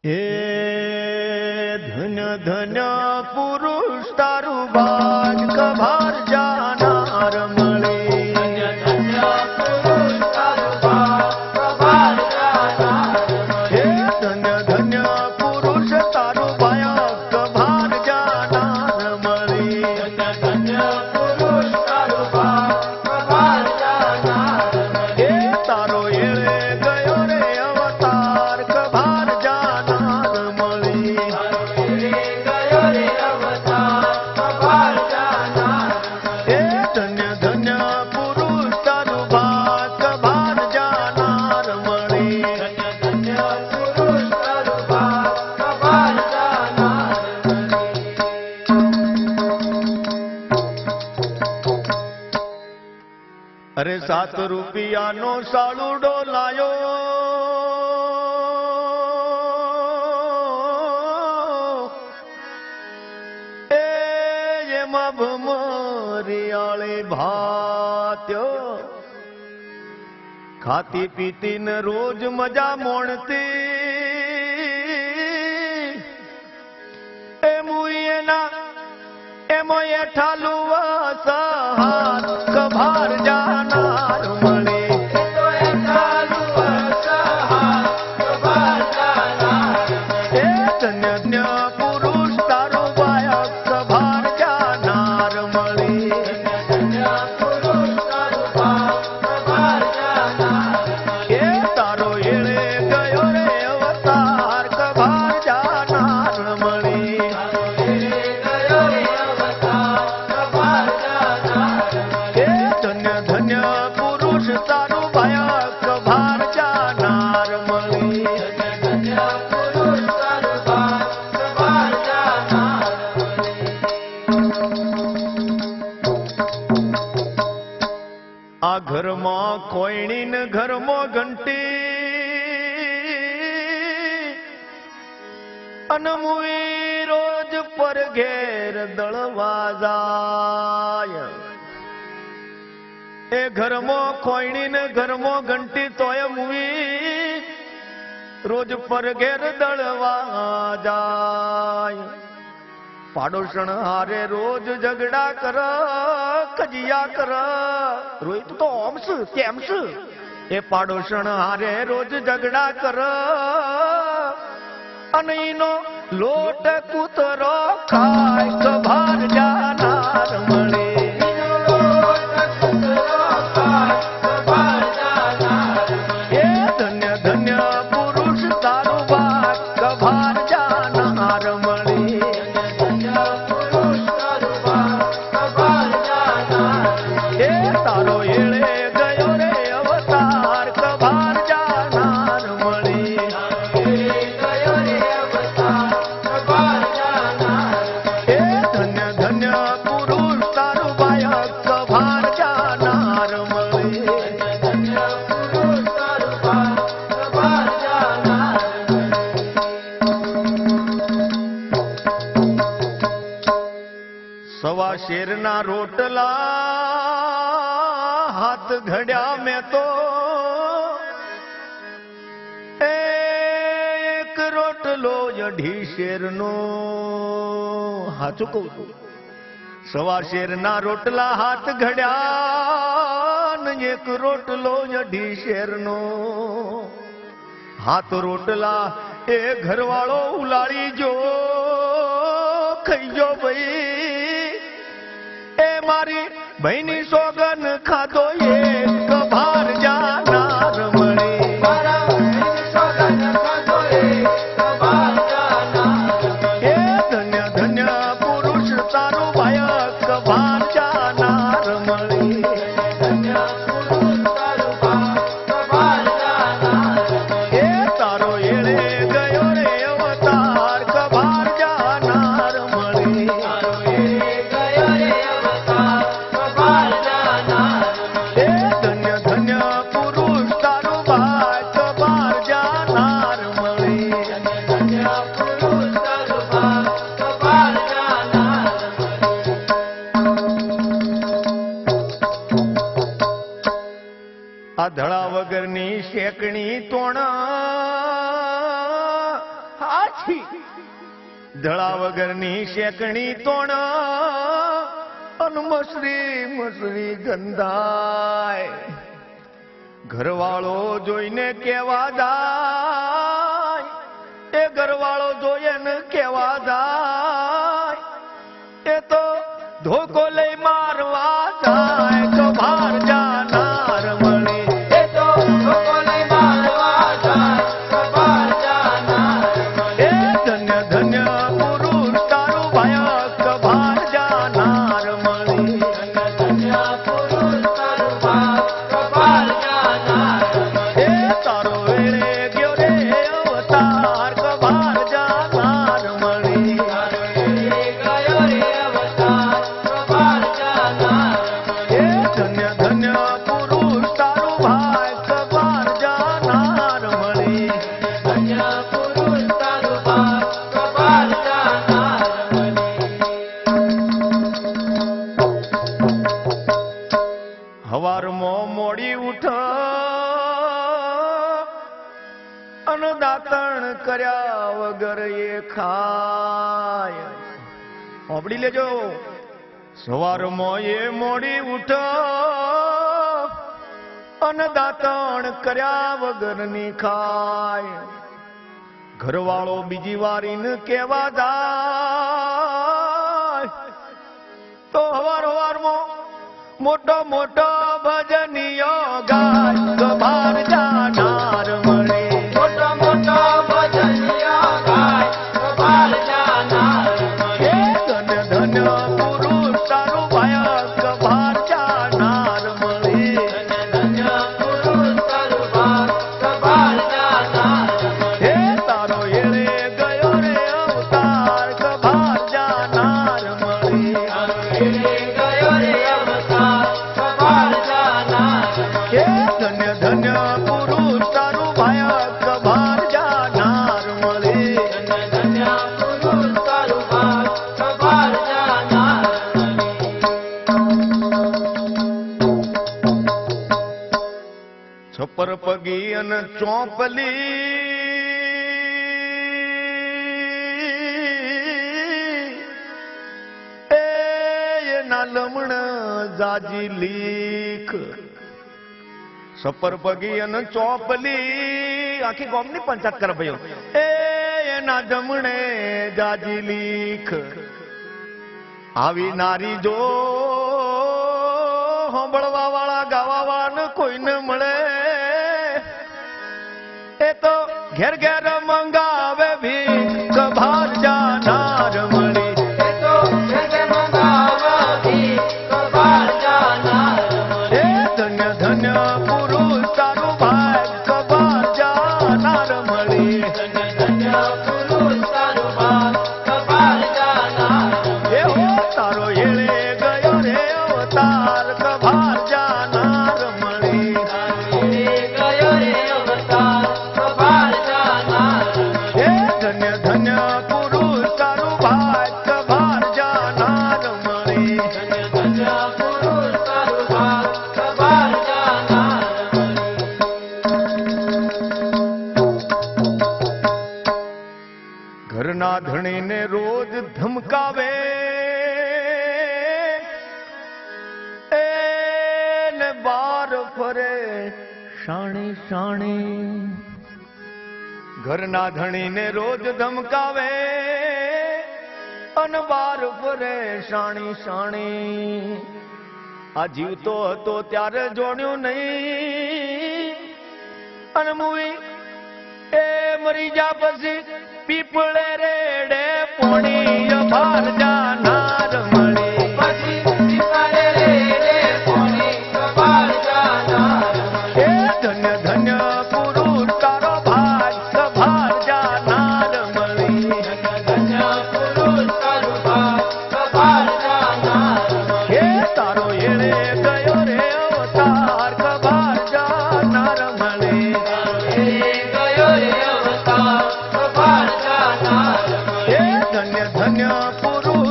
હે ધન્ય ધન્ય પુરુષ તારું બાજ કભાર જાનાર મળે. ધન્ય ધન્ય પુરુષ તારું બાજ કભાર જાનાર મળે. હે ધન્ય ધન્ય પુરુષ તારું બાયા કભાર જાનાર મળે. ધન્ય ધન્ય પુરુષ તારું બાજ કભાર જાનાર મળે. હે તારો એળે ગયો રે અવતાર કભાર જાનાર મળે. ગયો રે અવતાર કભાર જાનાર મળે. હે ધન્ય ધન્ય પુરુષ તારું બાજ કભાર જાનાર મળે. ધન્ય ધન્ય પુરુષ તારું બાજ કભાર જાનાર મળે. અરે 7 રૂપિયાનો સાળુડો લાયો. એમાં ભમરિયાળે ભાત્યો ખાતી પીતી ને રોજ મજા મોણતી. એ મુઈના એમાં એઠાલું વસહાર કભાર જાનાર મળે. તો એ ચાલુ વસહાર કભાર જાનાર મળે. એ ધન્ય ધન્ય પુરુષ તારો બાયક કભાર જાનાર મળે. ધન્ય પુરુષ તારું બાજ કભાર જાનાર મળે. એ તારો એળે ગયો રે અવતાર કભાર જાનાર મળે. ગયો રે અવતાર કભાર જાનાર મળે. એ ધન્ય ધન્ય પુરુષ તારો બાયક કભાર જાનાર મળે. ધન્ય પુરુષ તારું બાજ કભાર જાનાર મળે. આ ઘરમાં કોઈની ને ઘરમાં ઘંટી અને મુઈ રોજ પર ઘેર દળવા જાય. એ ઘરમાં કોઈની ને ઘરમાં ઘંટી તોય મુઈ રોજ પર ઘેર દળવા જાય. પાડોશણ હારે રોજ ઝઘડા કર કજિયા કર. રોહિત તો ઓમ છે તેમ છે. એ પાડોશણ હારે રોજ ઝઘડા કર અને ઈનો લોટ કૂતરો ખાય કભાર જાનાર મળે. એ ધન્ય ધન્ય પુરુષ તારું બાગ કભાર જાનાર મળે. એ તારો એળે ગયો રે અવતાર કભાર જાનાર મળે. એ ધન્ય ધન્ય પુરુષ તારું બાયક કભાર જાનાર મળે. સવા શેરના રોટલા હાથ ઘડ્યા મેં તો. એક રોટલો અઢી શેરનો. હાચું કહું છું. સવા શેરના રોટલા હાથ ઘડ્યા ને એક રોટલો અઢી શેરનો. હાથ રોટલા એ ઘરવાળો ઉલાળી જો ખાઈ જો ભાઈ. એ મારી ભાઈની સોગન ખાધો એ કભાર જાનાર મળે. એ ધન્ય ધન્ય પુરુષ તારું બાયક કભાર જાનાર મળે. એ તારો એળે ગયો રે અવતાર કભાર જાનાર મળે. એ ધન્ય ધન્ય પુરુષ તારું બાયક કભાર જાનાર મળે. આ ધડા વગરની શેકણી તોણા ધળા વગરની શેકણી તોણ અન મસરી ગંધાય. ઘરવાળો જોઈને કેવા જાય, એ ઘરવાળો જોઈએ ને કેવા જાય, એ તો ધોકો લઈ મારવા જાય. તો ભાર જાનાર મળી, એ તો ધોકો લઈ મારવા જાય, કબાર જાનાર મળે. એ ધન્ય ધન્ય પુરુષ તારું ભાયક ભાર જાનાર મળી. ધન્ય ધન્ય પુરુષ તારું ભાગ, કબાર જાનાર મળે. એ તારો વેળે ગયો રે અવતાર ભાર જાનાર મળી. તારો એળે ગયો રે અવતાર, કબાર જાનાર મળે. એ ધન્ય ધન્ય પુરુષ તારું ભાયક ભાર જાનાર મળી. ધન્ય પુરુષ તારું ભાગ, કબાર જાનાર મળે. હવારમાં મોડી ઉઠ અન દાતણ કર્યા વગર એ ખાય. સાંભળી લેજો, સવારમાં એ મોડી ઉઠ અન દાતણ કર્યા વગર ની ખાય. ઘરવાળો બીજી વારીને કેવા જાય, તો હવારમાં મોટો મોટો ભજનિયો ગાય. તો ભાર જાનાર મળે. મોટો મોટો ભજનિયા ગાય, કબાર જાનાર મળે. એ ધન્ય ધન્ય પુરુષ તારું ભાયક ભાર જાનાર મળે. ધન્ય ધન્ય પુરુષ તારું ભાગ, કબાર જાનાર મળે. એ તારો એળે ગયો રે અવતાર ભાર જાનાર મળે. તારો એળે ગયો રે અવતાર, કબાર જાનાર મળે. એ ધન્ય ધન્ય પુરુષ તારું ભાયક ભાર જાનાર મળે. ધન્ય ધન્ય પુરુષ તારું ભાગ, કબાર જાનાર મળે. છપર પગી અને ચોપલી એના લમણ જાજી લીખ. છપર પગી અને ચોપલી આખી ગામની પંચાયત કરે ભાઈઓ. એના જમણે જાજી લીખ. આવી નારી જો સાંભળવા વાળા ગાવા વાળા કોઈને મળે, એ તો ઘેર ઘેર મંગાવે ભીખ ભાર જાનાર મળી. એ તો જગે મંગાવતી, કબાર જાનાર મળે. એ ધન્ય ધન્ય પુરુષ તારું ભાઈ ભાર જાનાર મળી. ધન્ય ધન્ય પુરુષ તારું ભાગ, કબાર જાનાર મળે. એ હો તારો એળે ગયો રે અવતાર ભાર જાનાર મળી. તારો એળે ગયો રે અવતાર, કબાર જાનાર મળે. એ ધન્ય ધન્ય પુરુષ તારું ભાઈ ભાર જાનાર મળી. ધન્ય ધન્ય પુરુષ તારું ભાગ, કબાર જાનાર મળે. ઘરના ધણીને રોજ ધમકાવે, એને બાર ફરે શાણી શાણી. ઘરના ધણીને રોજ ધમકાવે અને બાર ફરે શાણી શાણી. આ જીવતો હતો ત્યારે જોડ્યું નહીં, અને મૂવી એ મરી જા પછી પીપળે રેડે પોણી ભાર જાનાર મળી. પછી પીપળે રેડે પોણી, કબાર જાનાર મળે. એ ધન્ય ધન્ય પુરુષ તારો ભાઈ ભાર જાનાર મળી. ધન્ય ધન્ય પુરુષ તારું ભાગ, કબાર જાનાર મળે. એ તારો એળે ગયો રે અવતાર ભાર જાનાર મળી. તારો એળે ગયો રે અવતાર, કબાર જાનાર મળે. એ ધન્ય ધન્ય પુરુષ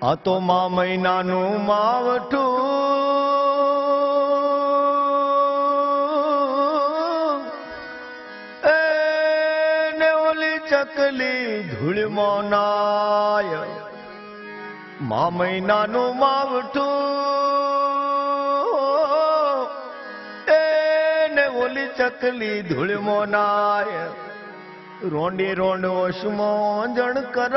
આ તો મા મહિનાનું માવઠું ને ઓલી ચકલી ધૂળમાં નાય મા મહિનાનું માવઠું ને ઓલી ચકલી ધૂળમાં નાય રોંડી રોંડ ઓશમાં જણ કર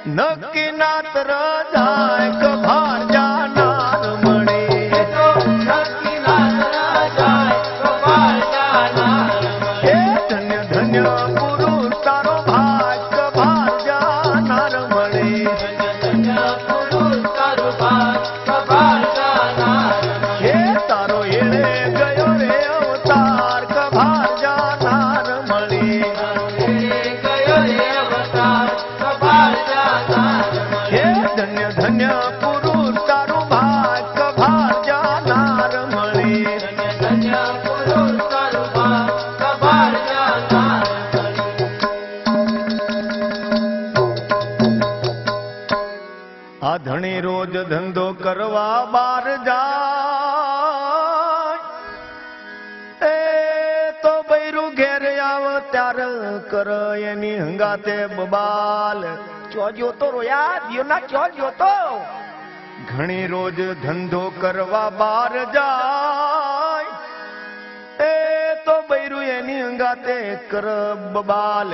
નક્કી ના તર જાય કભાર જાનાર મળે તો નક્કી ના જાય કપાળ જાનાર હે ધન્ય ધન્ય પુરુષ તારો ભાગ કભાર જાનાર મળે ધન્ય પુરુષ તારો ભાગ કપાળ જાનાર હે તારો એળે ગયો રે અવતાર કભાર જાનાર મળે ગયો રે અવતાર કપાળ જાનાર હે ધન્ય ધન્ય પુરુષ તારો ભાગ કભાર જાનાર મળે ધન્ય પુરુષ તારો ભાગ કપાળ જાનાર આ ધણી રોજ ધંધો કરવા બાર જાય તો બૈરું ઘેર આવ ત્યાર કર એની હંગાતે બબાલ ચોજ્યો તો રોયા દિયો ના ચોજ્યો તો ઘણી રોજ ધંધો કરવા બાર જાય તો બૈરું એની હંગાતે કર બબાલ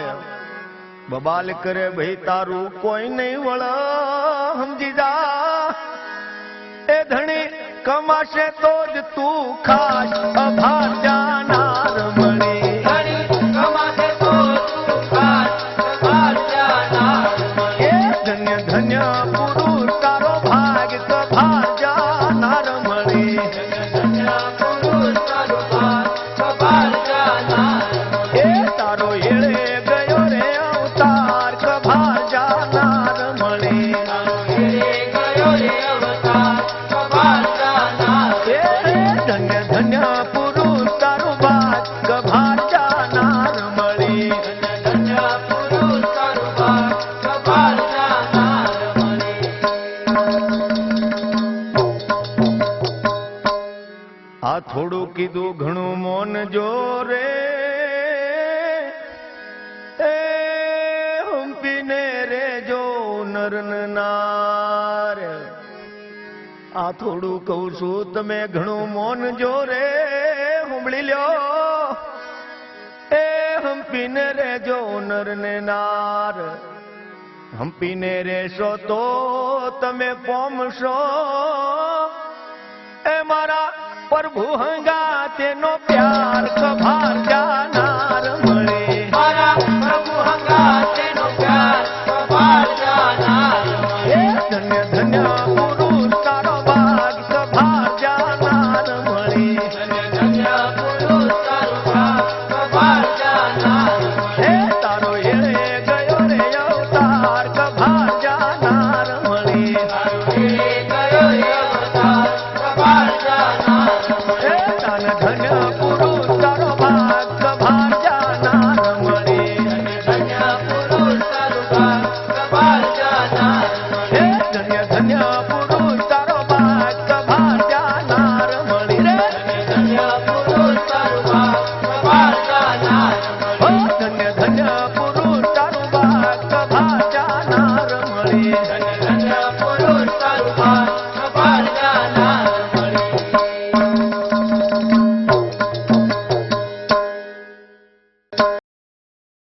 બબાલ કરે ભાઈ તારું કોઈ નહીં વળ સમજી જા એ ધણી કમાશે તો જ તું ખાસ અભાર જાનાર મળે ધણી કમાશે તો તું ખાસ કપાળ જાનાર એ ધન્ય ધન્ય પુરુષ તારો ભાગ કભાર જાનાર મળે ધન્ય પુરુષ તારો ભાગ કપાળ જાનાર એ તારો એળે ગયો રે અવતાર કભાર જાનાર મળે ગયો રે અવતાર કપાળ જાનાર એ ધન્ય ધન્ય પુરુષ તારું ભાગ કભાર જાનાર મળે ધન્ય પુરુષ તારો ભાગ કપાળ જાનાર આ થોડું કીધું ઘણું મોન જો રે એ હંપીને રે જો નરન નાર આ થોડું કહું છું તમે ઘણું મોન જો રે હુંબળી લ્યો એ હંપીને રે જો નરને નાર હંપીને રેશો તો તમે પોમશો એ મારા પ્રભુ હંગા તેનો પ્યાર કભા